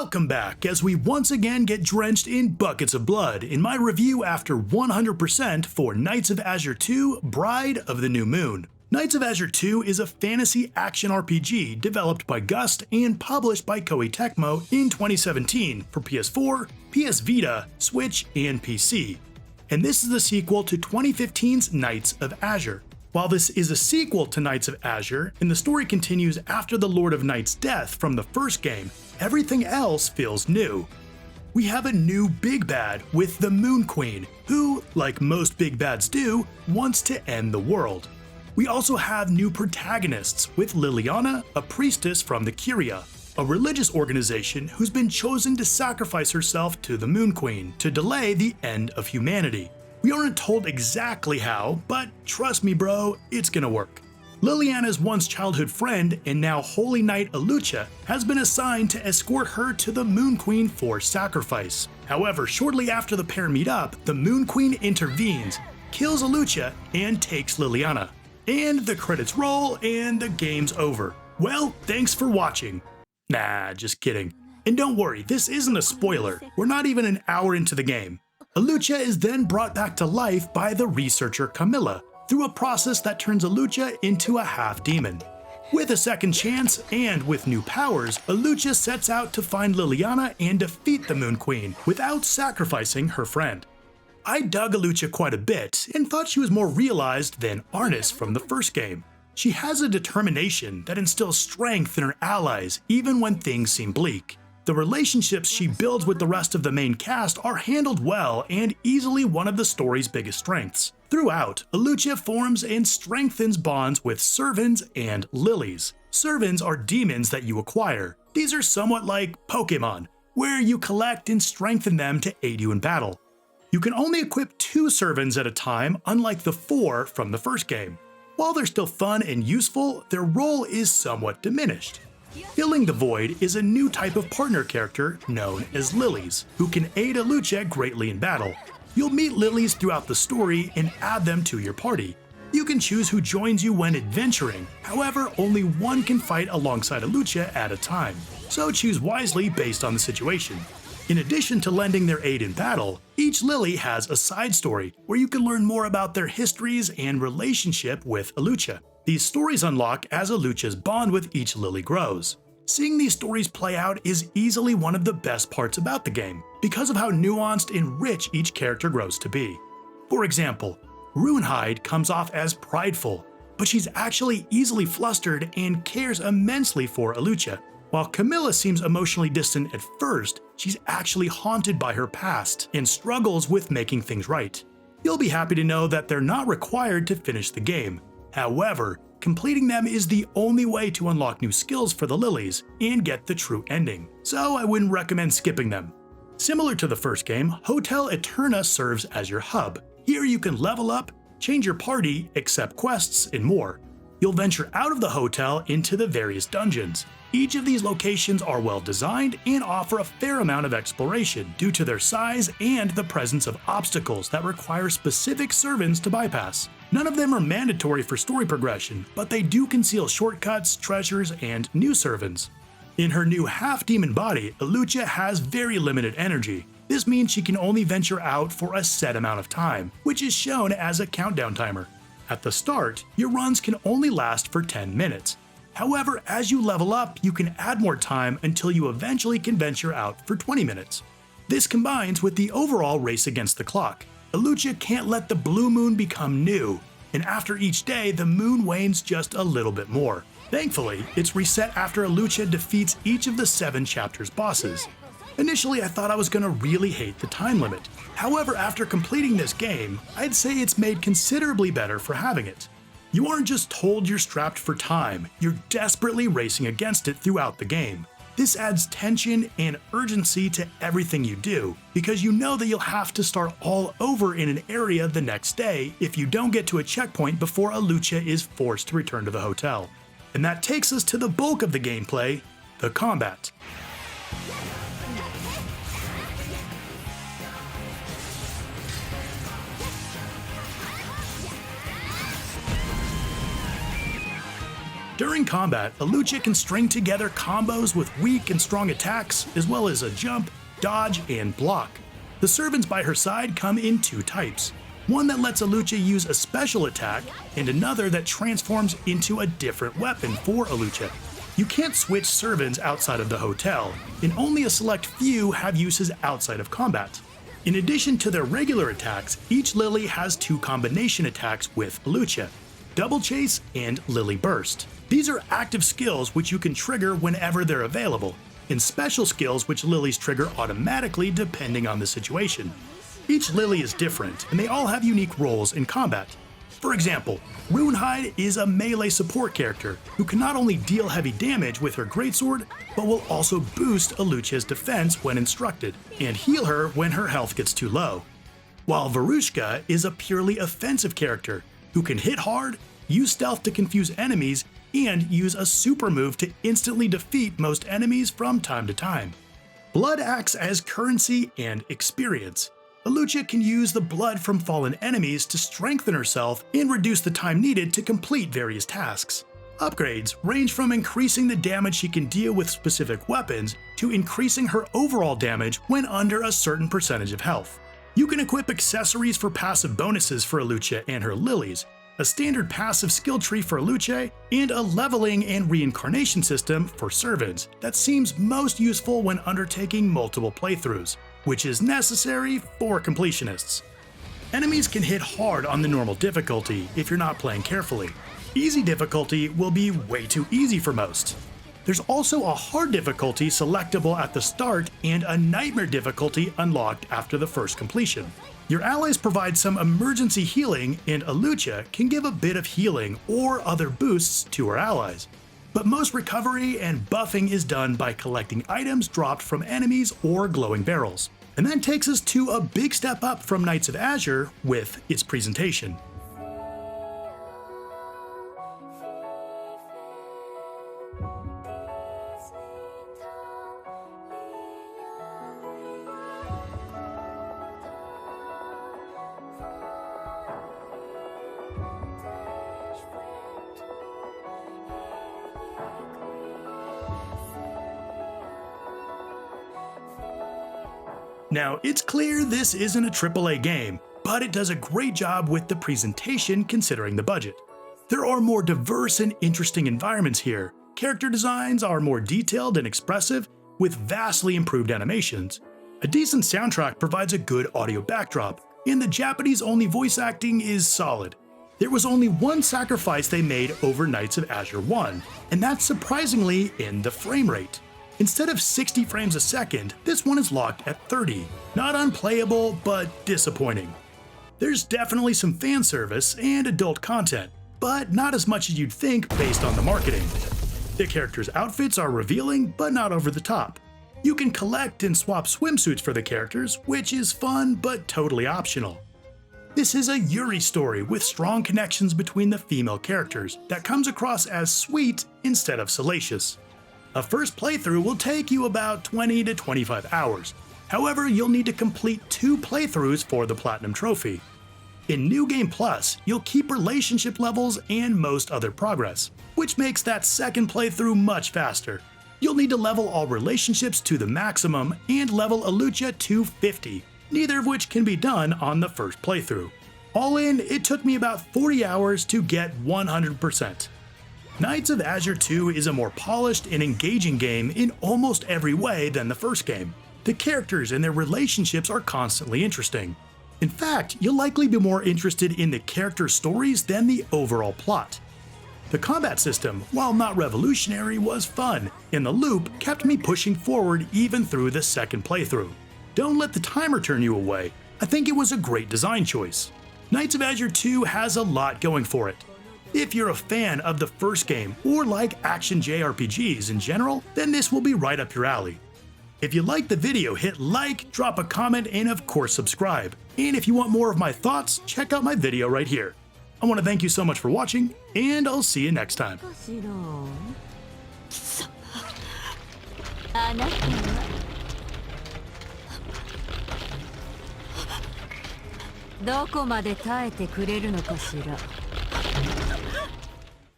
Welcome back as we once again get drenched in buckets of blood in my review after 100% for Nights of Azure 2 Bride of the New Moon. Nights of Azure 2 is a fantasy action RPG developed by GUST and published by Koei Tecmo in 2017 for PS4, PS Vita, Switch, and PC. And this is the sequel to 2015's Nights of Azure. While this is a sequel to Nights of Azure, and the story continues after the Lord of Night's death from the first game, everything else feels new. We have a new big bad with the Moon Queen, who, like most big bads do, wants to end the world. We also have new protagonists with Liliana, a priestess from the Curia, a religious organization who's been chosen to sacrifice herself to the Moon Queen to delay the end of humanity. We aren't told exactly how, but trust me bro, it's gonna work. Liliana's once childhood friend and now Holy Knight Alucia has been assigned to escort her to the Moon Queen for sacrifice. However, shortly after the pair meet up, the Moon Queen intervenes, kills Alucia, and takes Liliana. And the credits roll and the game's over. Well, thanks for watching. Nah, just kidding. And don't worry, this isn't a spoiler. We're not even an hour into the game. Alucia is then brought back to life by the researcher Camilla through a process that turns Alucia into a half-demon. With a second chance and with new powers, Alucia sets out to find Liliana and defeat the Moon Queen without sacrificing her friend. I dug Alucia quite a bit and thought she was more realized than Arnis from the first game. She has a determination that instills strength in her allies even when things seem bleak. The relationships she builds with the rest of the main cast are handled well and easily one of the story's biggest strengths. Throughout, Alucia forms and strengthens bonds with servants and lilies. Servants are demons that you acquire. These are somewhat like Pokemon, where you collect and strengthen them to aid you in battle. You can only equip 2 servants at a time, unlike the 4 from the first game. While they're still fun and useful, their role is somewhat diminished. Filling the Void is a new type of partner character known as Lilies, who can aid Alucia greatly in battle. You'll meet Lilies throughout the story and add them to your party. You can choose who joins you when adventuring, however, only one can fight alongside Alucia at a time, so choose wisely based on the situation. In addition to lending their aid in battle, each Lily has a side story where you can learn more about their histories and relationship with Alucia. These stories unlock as Alucia's bond with each Lily grows. Seeing these stories play out is easily one of the best parts about the game, because of how nuanced and rich each character grows to be. For example, Runehide comes off as prideful, but she's actually easily flustered and cares immensely for Alucia. While Camilla seems emotionally distant at first, she's actually haunted by her past and struggles with making things right. You'll be happy to know that they're not required to finish the game. However, completing them is the only way to unlock new skills for the Lilies and get the true ending, so I wouldn't recommend skipping them. Similar to the first game, Hotel Eterna serves as your hub. Here you can level up, change your party, accept quests, and more. You'll venture out of the hotel into the various dungeons. Each of these locations are well designed and offer a fair amount of exploration due to their size and the presence of obstacles that require specific servants to bypass. None of them are mandatory for story progression, but they do conceal shortcuts, treasures, and new servants. In her new half-demon body, Alucia has very limited energy. This means she can only venture out for a set amount of time, which is shown as a countdown timer. At the start, your runs can only last for 10 minutes. However, as you level up, you can add more time until you eventually can venture out for 20 minutes. This combines with the overall race against the clock. Alucia can't let the blue moon become new, and after each day, the moon wanes just a little bit more. Thankfully, it's reset after Alucia defeats each of the 7 chapters' bosses. Initially, I thought I was gonna really hate the time limit. However, after completing this game, I'd say it's made considerably better for having it. You aren't just told you're strapped for time, you're desperately racing against it throughout the game. This adds tension and urgency to everything you do, because you know that you'll have to start all over in an area the next day if you don't get to a checkpoint before Alucia is forced to return to the hotel. And that takes us to the bulk of the gameplay, the combat. During combat, Alucia can string together combos with weak and strong attacks, as well as a jump, dodge, and block. The servants by her side come in two types. One that lets Alucia use a special attack, and another that transforms into a different weapon for Alucia. You can't switch servants outside of the hotel, and only a select few have uses outside of combat. In addition to their regular attacks, each Lily has two combination attacks with Alucia, Double Chase and Lily Burst. These are active skills which you can trigger whenever they're available, and special skills which Lilies trigger automatically depending on the situation. Each Lily is different, and they all have unique roles in combat. For example, Runehide is a melee support character who can not only deal heavy damage with her greatsword, but will also boost Alucia's defense when instructed, and heal her when her health gets too low. While Verushka is a purely offensive character who can hit hard, use stealth to confuse enemies, and use a super move to instantly defeat most enemies from time to time. Blood acts as currency and experience. Alucia can use the blood from fallen enemies to strengthen herself and reduce the time needed to complete various tasks. Upgrades range from increasing the damage she can deal with specific weapons to increasing her overall damage when under a certain percentage of health. You can equip accessories for passive bonuses for Alucia and her Lilies, a standard passive skill tree for Alucia, and a leveling and reincarnation system for servants that seems most useful when undertaking multiple playthroughs, which is necessary for completionists. Enemies can hit hard on the normal difficulty if you're not playing carefully. Easy difficulty will be way too easy for most. There's also a hard difficulty selectable at the start and a nightmare difficulty unlocked after the first completion. Your allies provide some emergency healing, and Alucia can give a bit of healing or other boosts to her allies. But most recovery and buffing is done by collecting items dropped from enemies or glowing barrels. And that takes us to a big step up from Nights of Azure with its presentation. Now, it's clear this isn't a AAA game, but it does a great job with the presentation considering the budget. There are more diverse and interesting environments here. Character designs are more detailed and expressive, with vastly improved animations. A decent soundtrack provides a good audio backdrop, and the Japanese-only voice acting is solid. There was only one sacrifice they made over Nights of Azure 1, and that's surprisingly in the frame rate. Instead of 60 frames a second, this one is locked at 30. Not unplayable, but disappointing. There's definitely some fan service and adult content, but not as much as you'd think based on the marketing. The characters' outfits are revealing, but not over the top. You can collect and swap swimsuits for the characters, which is fun but totally optional. This is a Yuri story with strong connections between the female characters that comes across as sweet instead of salacious. A first playthrough will take you about 20 to 25 hours. However, you'll need to complete 2 playthroughs for the Platinum Trophy. In New Game Plus, you'll keep relationship levels and most other progress, which makes that second playthrough much faster. You'll need to level all relationships to the maximum and level Alucia to 50, neither of which can be done on the first playthrough. All in, it took me about 40 hours to get 100%. Nights of Azure 2 is a more polished and engaging game in almost every way than the first game. The characters and their relationships are constantly interesting. In fact, you'll likely be more interested in the character stories than the overall plot. The combat system, while not revolutionary, was fun, and the loop kept me pushing forward even through the second playthrough. Don't let the timer turn you away. I think it was a great design choice. Nights of Azure 2 has a lot going for it. If you're a fan of the first game or like action JRPGs in general, then this will be right up your alley. If you liked the video, hit like, drop a comment, and of course subscribe. And if you want more of my thoughts, check out my video right here. I want to thank you so much for watching, and I'll see you next time. あなたはどこまで耐えてくれるのかしら。